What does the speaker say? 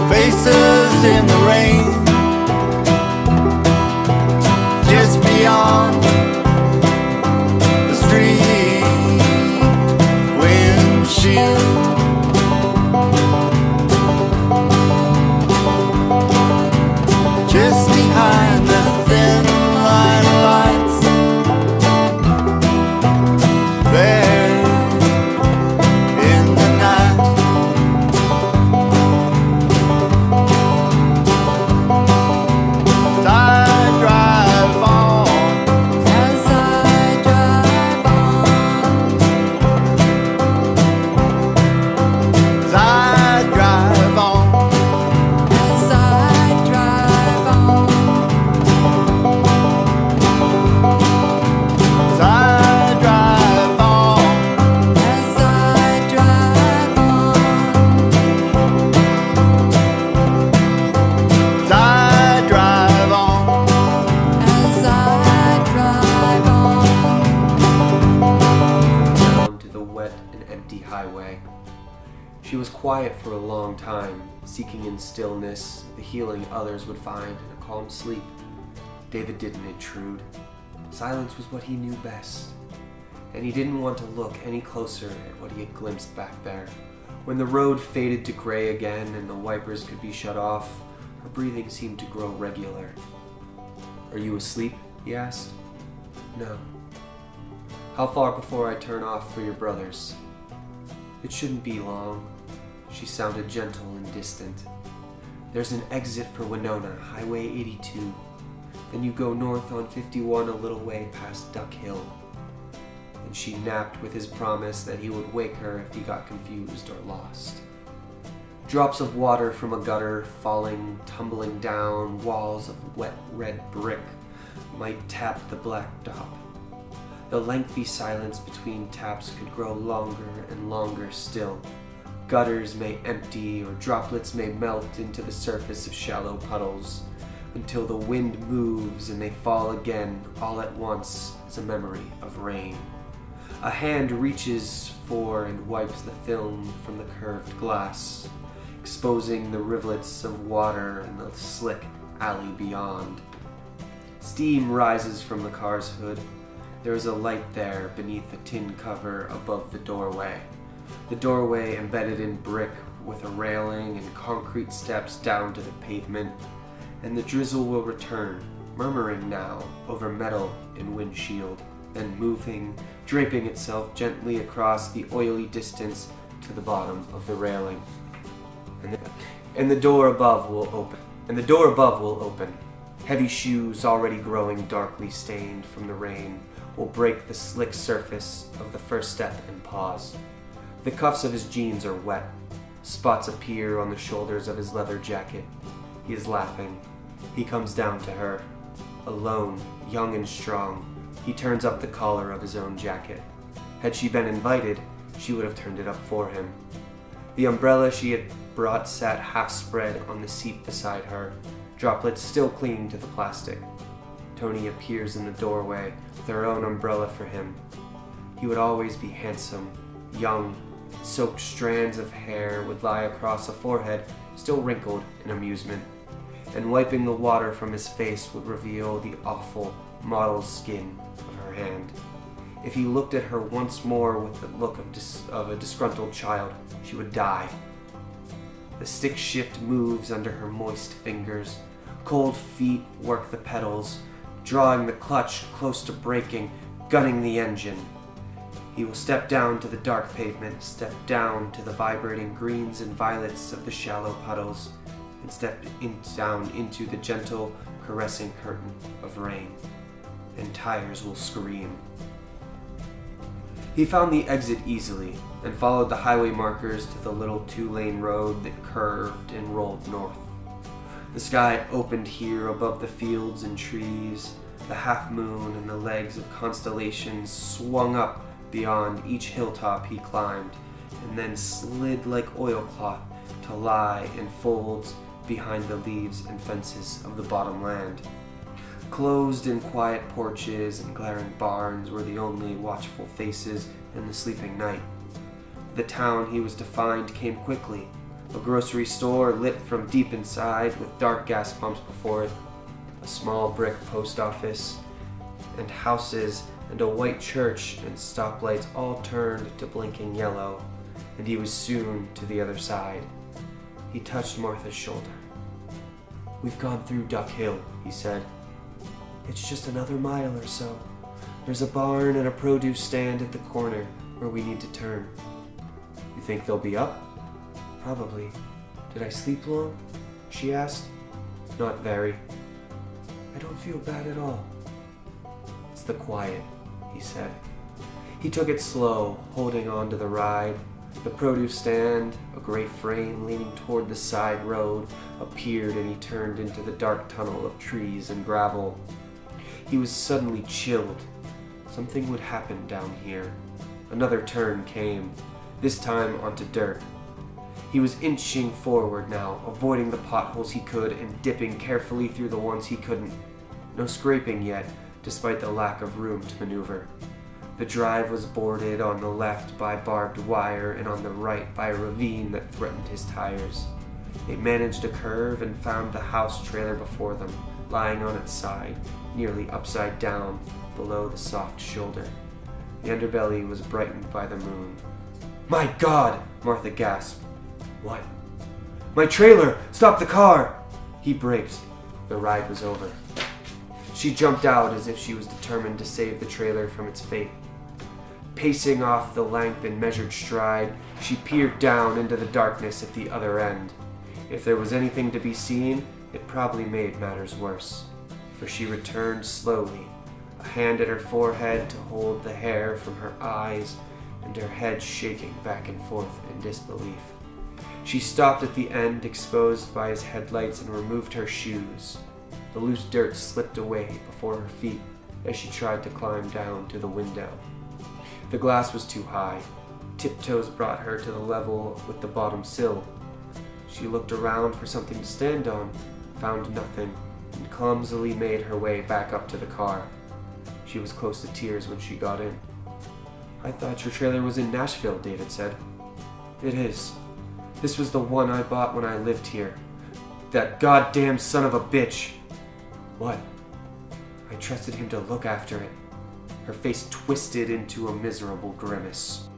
Faces in the rain, just beyond the street windshield. Just behind the thin line of lights, there in the night. As I drive on, As I drive on, as I drive on, as I drive on, as I drive on, as I drive on, as I drive on. as I drive on. Down to the wet and empty highway. She was quiet for a long time, seeking in stillness the healing others would find in a calm sleep. David didn't intrude. Silence was what he knew best, and he didn't want to look any closer at what he had glimpsed back there. When the road faded to gray again and the wipers could be shut off, her breathing seemed to grow regular. "Are you asleep?" he asked. "No." "How far before I turn off for your brothers?" "It shouldn't be long." She sounded gentle and distant. "There's an exit for Winona, Highway 82. Then you go north on 51 a little way past Duck Hill." And she napped with his promise that he would wake her if he got confused or lost. Drops of water from a gutter falling, tumbling down walls of wet red brick might tap the black top. The lengthy silence between taps could grow longer and longer still. Gutters may empty or droplets may melt into the surface of shallow puddles until the wind moves and they fall again all at once as a memory of rain. A hand reaches for and wipes the film from the curved glass, exposing the rivulets of water in the slick alley beyond. Steam rises from the car's hood. There is a light there beneath a tin cover above the doorway. The doorway embedded in brick with a railing and concrete steps down to the pavement, and the drizzle will return, murmuring now over metal and windshield, then moving, draping itself gently across the oily distance to the bottom of the railing. And the door above will open. Heavy shoes, already growing darkly stained from the rain, will break the slick surface of the first step and pause. The cuffs of his jeans are wet. Spots appear on the shoulders of his leather jacket. He is laughing. He comes down to her. Alone, young and strong, he turns up the collar of his own jacket. Had she been invited, she would have turned it up for him. The umbrella she had brought sat half spread on the seat beside her, droplets still clinging to the plastic. Tony appears in the doorway with her own umbrella for him. He would always be handsome, young. Soaked strands of hair would lie across a forehead still wrinkled in amusement, and wiping the water from his face would reveal the awful model's skin of her hand. If he looked at her once more with the look of a disgruntled child, she would die. The stick shift moves under her moist fingers. Cold feet work the pedals, drawing the clutch close to braking, gunning the engine. He will step down to the dark pavement, step down to the vibrating greens and violets of the shallow puddles, and step down into the gentle, caressing curtain of rain. And tires will scream. He found the exit easily and followed the highway markers to the little two-lane road that curved and rolled north. The sky opened here above the fields and trees. The half moon and the legs of constellations swung up beyond each hilltop he climbed, and then slid like oilcloth to lie in folds behind the leaves and fences of the bottom land. Closed and quiet porches and glaring barns were the only watchful faces in the sleeping night. The town he was to find came quickly. A grocery store lit from deep inside with dark gas pumps before it, a small brick post office, and houses and a white church and stoplights all turned to blinking yellow, and he was soon to the other side. He touched Martha's shoulder. "We've gone through Duck Hill," he said. "It's just another mile or so. There's a barn and a produce stand at the corner where we need to turn." "You think they'll be up?" "Probably. Did I sleep long?" she asked. "Not very." "I don't feel bad at all." "It's the quiet," he said. He took it slow, holding on to the ride. The produce stand, a gray frame leaning toward the side road, appeared, and he turned into the dark tunnel of trees and gravel. He was suddenly chilled. Something would happen down here. Another turn came, this time onto dirt. He was inching forward now, avoiding the potholes he could and dipping carefully through the ones he couldn't. No scraping yet, despite the lack of room to maneuver. The drive was bordered on the left by barbed wire and on the right by a ravine that threatened his tires. They managed a curve and found the house trailer before them, lying on its side, nearly upside down, below the soft shoulder. The underbelly was brightened by the moon. "My God!" Martha gasped. "What?" "My trailer! Stop the car!" He braked. The ride was over. She jumped out as if she was determined to save the trailer from its fate. Pacing off the length in measured stride, she peered down into the darkness at the other end. If there was anything to be seen, it probably made matters worse, for she returned slowly, a hand at her forehead to hold the hair from her eyes, and her head shaking back and forth in disbelief. She stopped at the end exposed by his headlights and removed her shoes. The loose dirt slipped away before her feet as she tried to climb down to the window. The glass was too high. Tiptoes brought her to the level with the bottom sill. She looked around for something to stand on, found nothing, and clumsily made her way back up to the car. She was close to tears when she got in. "I thought your trailer was in Nashville," David said. "It is. This was the one I bought when I lived here. That goddamn son of a bitch." "What?" "I trusted him to look after it." Her face twisted into a miserable grimace.